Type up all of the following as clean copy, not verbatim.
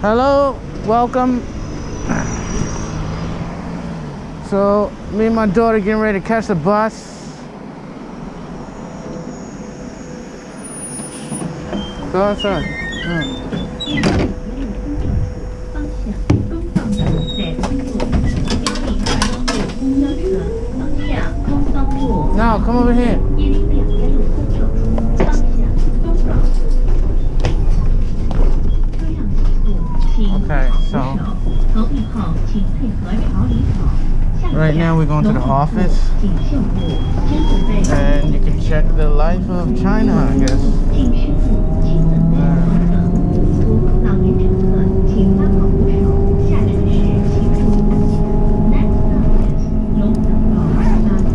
Hello, welcome. So, me and my daughter getting ready to catch the bus. Go outside. Now, come over here. Okay, so right now we're going to the office and you can check the life of China, I guess.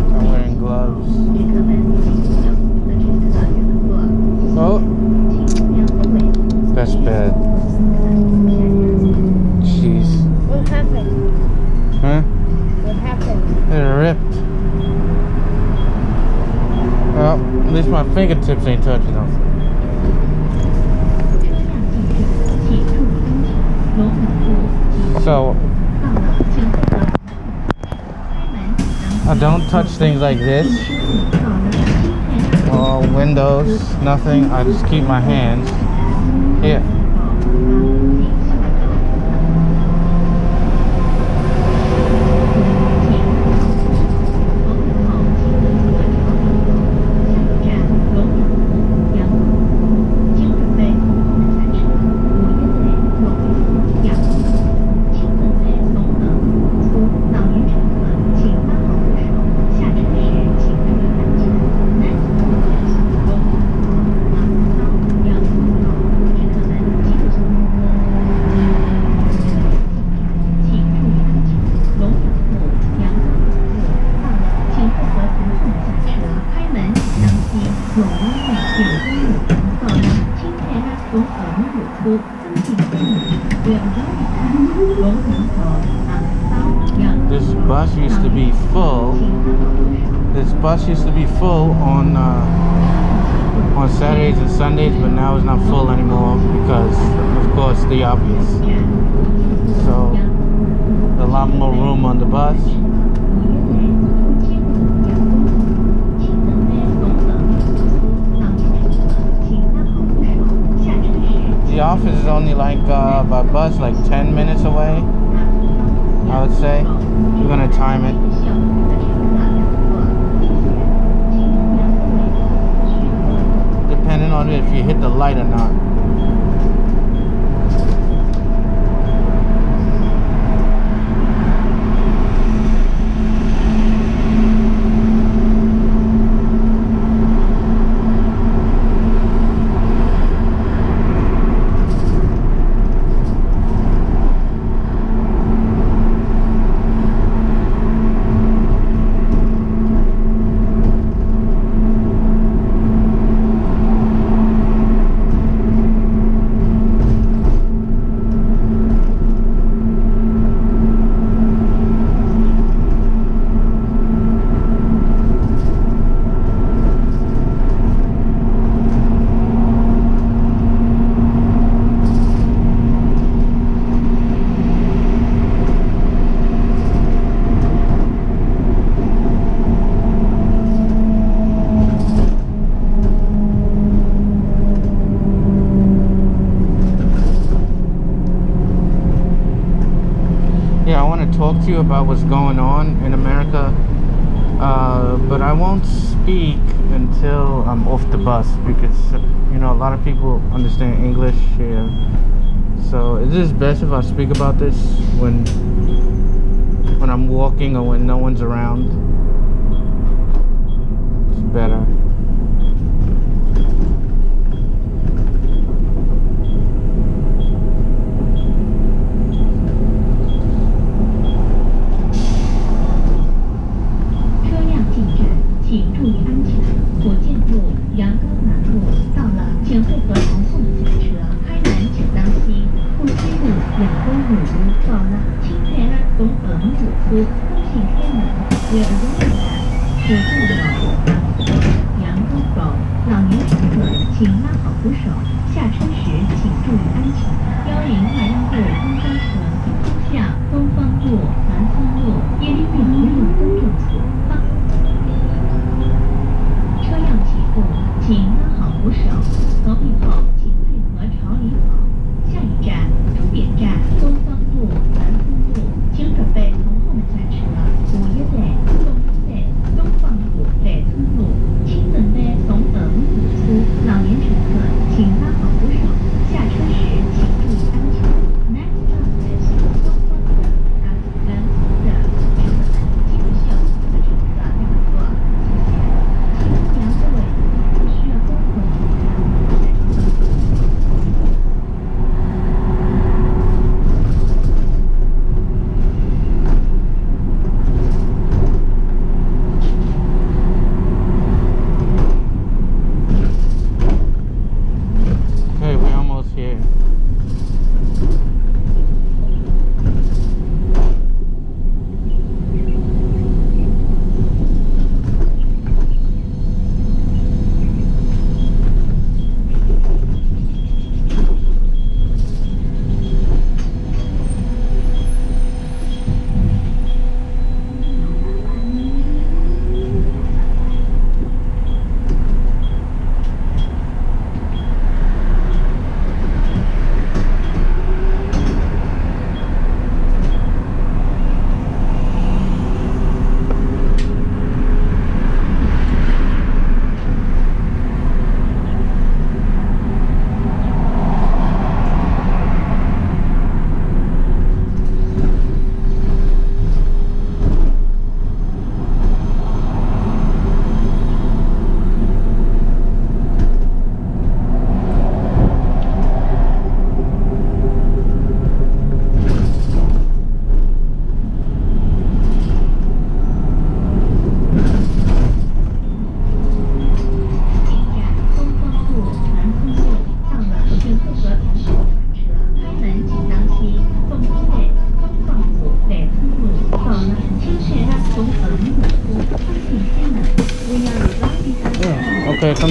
I'm wearing gloves. Oh, that's bad. Jeez. What happened? Huh? What happened? It ripped. Well, at least my fingertips ain't touching them. So, I don't touch things like this. Or windows, nothing. I just keep my hands here. This bus used to be full. This bus used to be full on Saturdays and Sundays, but now it's not full anymore because, of course, the obvious. So, a lot more room on the bus. The office is only like by bus like 10 minutes away, I would say. We're gonna time it. Depending on if you hit the light or not. Talk to you about what's going on in America, but I won't speak until I'm off the bus because, you know, a lot of people understand English here, so it is best if I speak about this when I'm walking or when no one's around. It's better.请拉好扶手，下车时请注意安全。邀您来让路。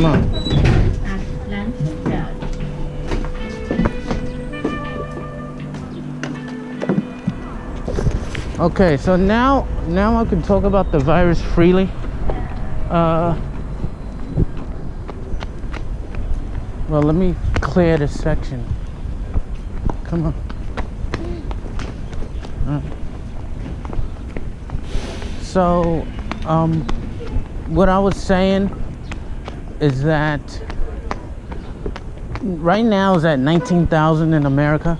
Come on. Atlantic. Okay, so now I can talk about the virus freely. Well, let me clear this section. Come on. So, what I was saying is that right now is at 19,000 in America,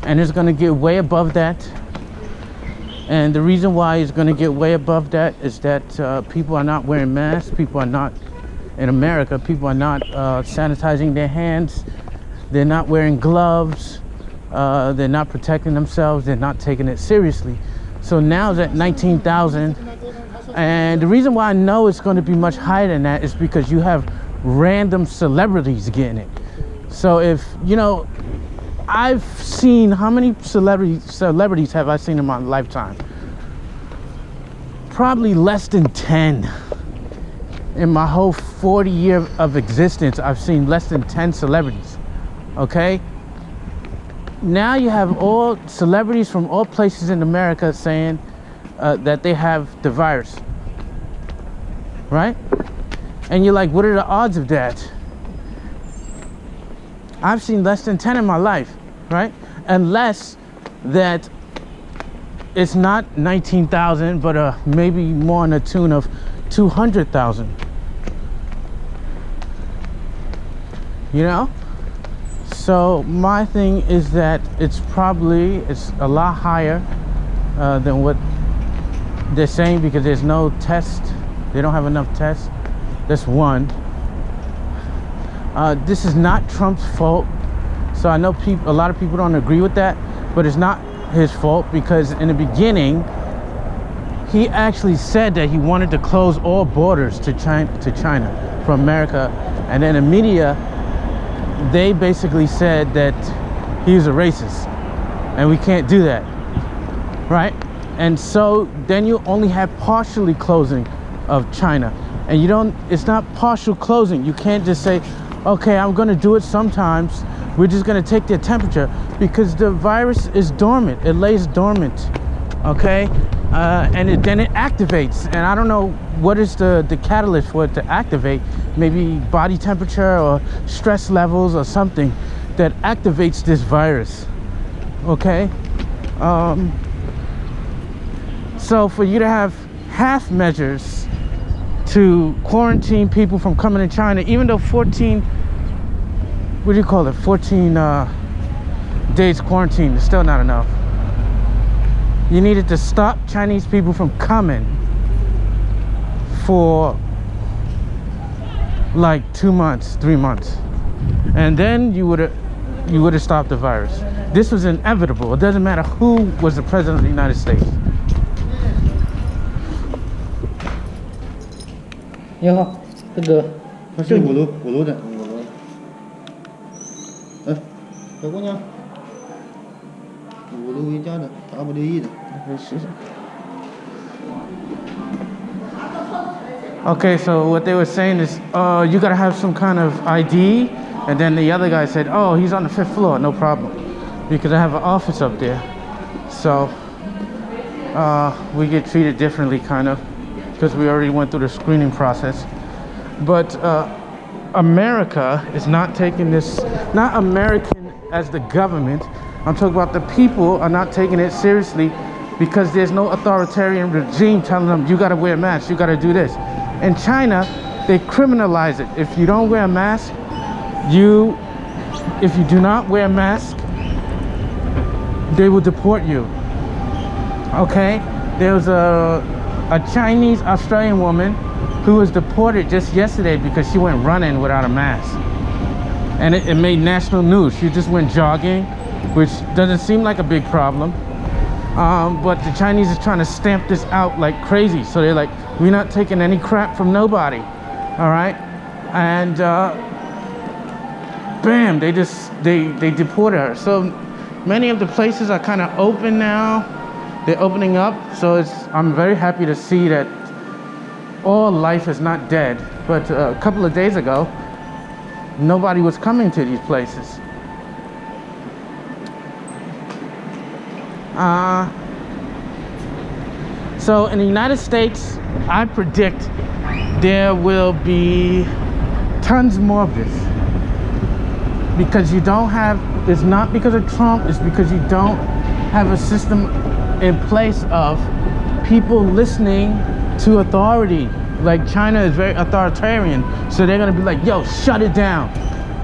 and it's going to get way above that. And the reason why it's going to get way above that is that people are not wearing masks. People are not, in America, people are not sanitizing their hands. They're not wearing gloves. They're not protecting themselves. They're not taking it seriously. So now it's at 19,000. And the reason why I know it's going to be much higher than that is because you have random celebrities getting it. So if, you know, I've seen, how many celebrities have I seen in my lifetime? Probably less than 10. In my whole 40 years of existence, I've seen less than 10 celebrities. Okay? Now you have all celebrities from all places in America saying that they have the virus. Right? And you're like, what are the odds of that? I've seen less than 10 in my life, right? Unless that it's not 19,000, but maybe more in the tune of 200,000. You know? So my thing is that it's a lot higher than what they're saying, because there's no test. They don't have enough tests. That's one. This is not Trump's fault. So I know a lot of people don't agree with that, but it's not his fault, because in the beginning, he actually said that he wanted to close all borders to China from America. And then the media, they basically said that he's a racist and we can't do that, right? And so then you only have partially closing of China, and it's not partial closing. You can't just say, okay, I'm going to do it sometimes. We're just going to take their temperature, because the virus is dormant. It lays dormant, okay? And then it activates. And I don't know what is the catalyst for it to activate. Maybe body temperature or stress levels or something that activates this virus, okay? So for you to have half measures to quarantine people from coming to China, even though 14 days quarantine is still not enough. You needed to stop Chinese people from coming for like 2 months, 3 months, and then you would have stopped the virus. This was inevitable. It doesn't matter who was the president of the United States. 你好，大哥。是五楼的。哎，小姑娘，5楼回家的，大不得意的。Okay, so what they were saying is, you gotta have some kind of ID, and then the other guy said, oh, he's on the 5th floor, no problem, because I have an office up there. So we get treated differently, kind of, because we already went through the screening process. But America is not taking this, not American as the government, I'm talking about the people are not taking it seriously, because there's no authoritarian regime telling them, you gotta wear a mask, you gotta do this. In China, they criminalize it. If you don't wear a mask, if you do not wear a mask, they will deport you. Okay? There was a Chinese Australian woman who was deported just yesterday because she went running without a mask. And it made national news. She just went jogging, which doesn't seem like a big problem. But the Chinese is trying to stamp this out like crazy. So they're like, we're not taking any crap from nobody. All right? And bam, they deported her. So many of the places are kind of open now. They're opening up. So I'm very happy to see that all life is not dead, but a couple of days ago, nobody was coming to these places. So in the United States, I predict there will be tons more of this. Because you don't have, it's not because of Trump, it's because you don't have a system in place of people listening to authority. Like China is very authoritarian, so they're gonna be like, yo, shut it down.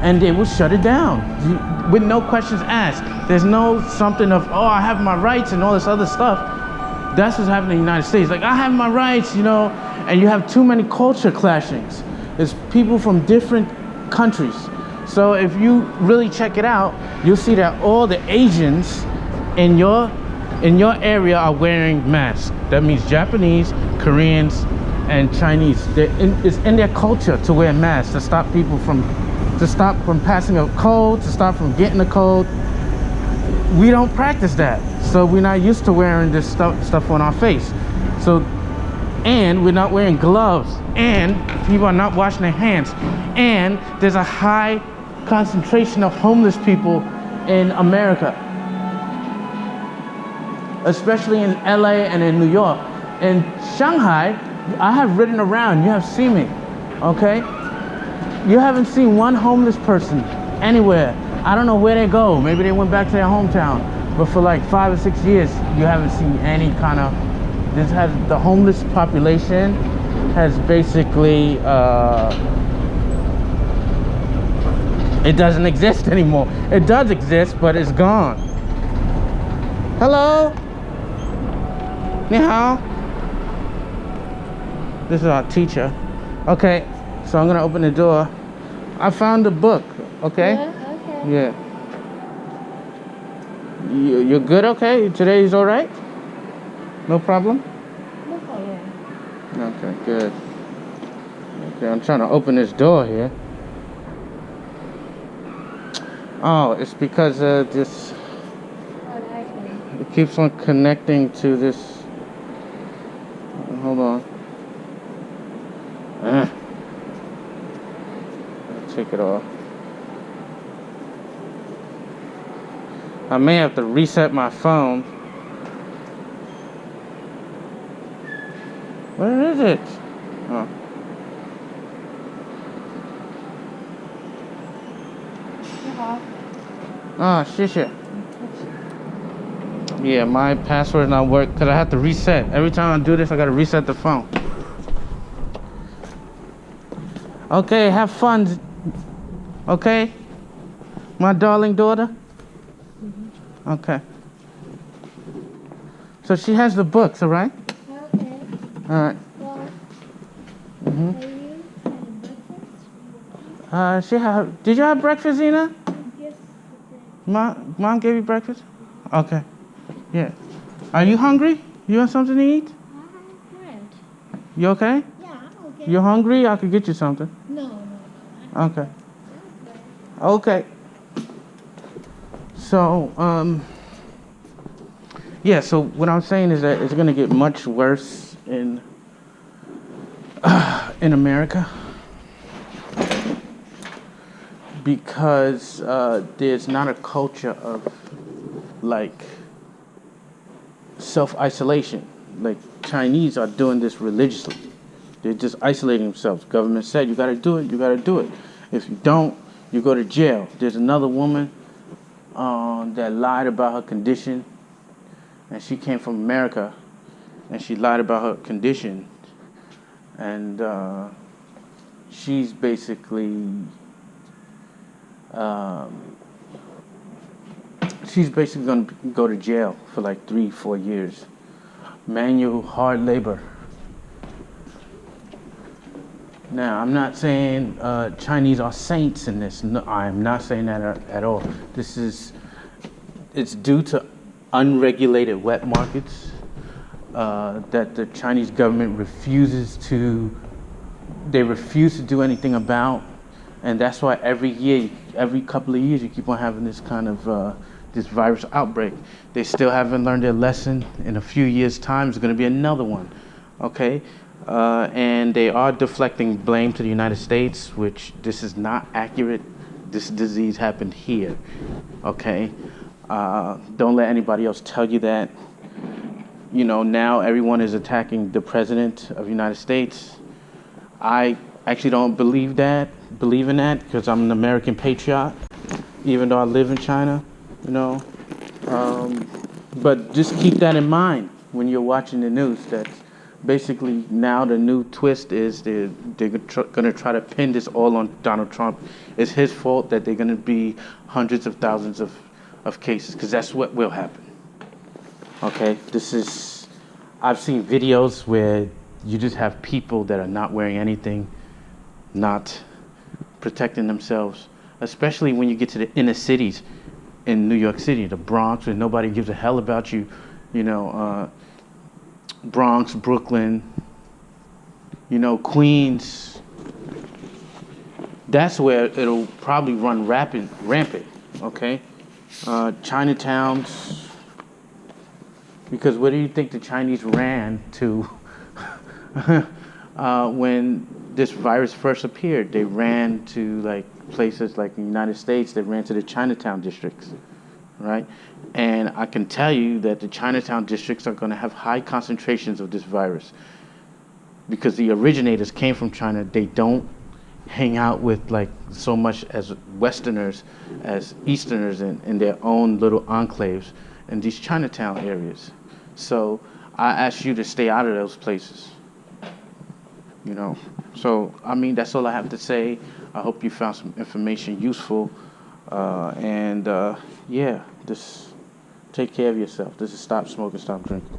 And they will shut it down with no questions asked. There's no something of, oh, I have my rights and all this other stuff. That's what's happening in the United States. Like, I have my rights, you know, and you have too many culture clashings. There's people from different countries. So if you really check it out, you'll see that all the Asians in your area are wearing masks. That means Japanese, Koreans, and Chinese. It's in their culture to wear masks to stop people from passing a cold, to stop from getting a cold. We don't practice that, so we're not used to wearing this stuff on our face. So, and we're not wearing gloves, and people are not washing their hands, and there's a high concentration of homeless people in America, especially in LA and in New York. In Shanghai, I have ridden around, you have seen me, okay? You haven't seen one homeless person anywhere. I don't know where they go. Maybe they went back to their hometown. But for like 5 or 6 years, you haven't seen any kind of, the homeless population has basically, it doesn't exist anymore. It does exist, but it's gone. Hello? Ni hao? This is our teacher. Okay, so I'm gonna open the door. I found the book, okay? Yeah, okay. Yeah. You're good, okay? Today is all right? No problem? No problem. Okay, good. Okay, I'm trying to open this door here. Oh, it's because this, Oh, okay. it keeps on connecting to this. Hold on. Take it off. I may have to reset my phone. Where is it? Oh. Ah, shit. Yeah, my password not work because I have to reset. Every time I do this, I gotta reset the phone. Okay, have fun. Okay? My darling daughter? Okay. So she has the books, all right? Okay. All right. Well, Mhm. are you having breakfast? Did you have breakfast, Zena? Yes. Mom gave you breakfast? Okay. Yeah. Are you hungry? You want something to eat? I'm good. You okay? Yeah, I'm okay. You hungry? I could get you something. No. Okay. Okay. So, yeah, so what I'm saying is that it's going to get much worse in America because there's not a culture of like self-isolation. Like Chinese are doing this religiously. They're just isolating themselves. Government said you got to do it, you got to do it. If you don't, you go to jail. There's another woman that lied about her condition, and she came from America, and she lied about her condition, and she's basically going to go to jail for like 3-4 years. Manual hard labor. Now, I'm not saying Chinese are saints in this. No, I'm not saying that at all. It's due to unregulated wet markets that the Chinese government refuse to do anything about. And that's why every couple of years, you keep on having this kind of this virus outbreak. They still haven't learned their lesson. In a few years' time, there's going to be another one. Okay? And they are deflecting blame to the United States, which this is not accurate. This disease happened here, okay? Don't let anybody else tell you that. You know, now everyone is attacking the president of the United States. I actually don't believe in that, because I'm an American patriot, even though I live in China, you know. But just keep that in mind when you're watching the news, that basically now the new twist is they're going to try to pin this all on Donald Trump. It's his fault that they're going to be hundreds of thousands of cases, because that's what will happen. Okay, I've seen videos where you just have people that are not wearing anything, not protecting themselves, especially when you get to the inner cities in New York City, the Bronx, where nobody gives a hell about you, you know, Bronx, Brooklyn, you know, Queens. That's where it'll probably run rampant, okay? Chinatowns, because where do you think the Chinese ran to when this virus first appeared? They ran to like places like the United States. They ran to the Chinatown districts, right? And I can tell you that the Chinatown districts are going to have high concentrations of this virus, because the originators came from China. They don't hang out with like so much as Westerners as Easterners in their own little enclaves in these Chinatown areas. So I ask you to stay out of those places, you know. So, I mean, that's all I have to say. I hope you found some information useful. Yeah, just take care of yourself. This is Stop Smoking, Stop Drinking.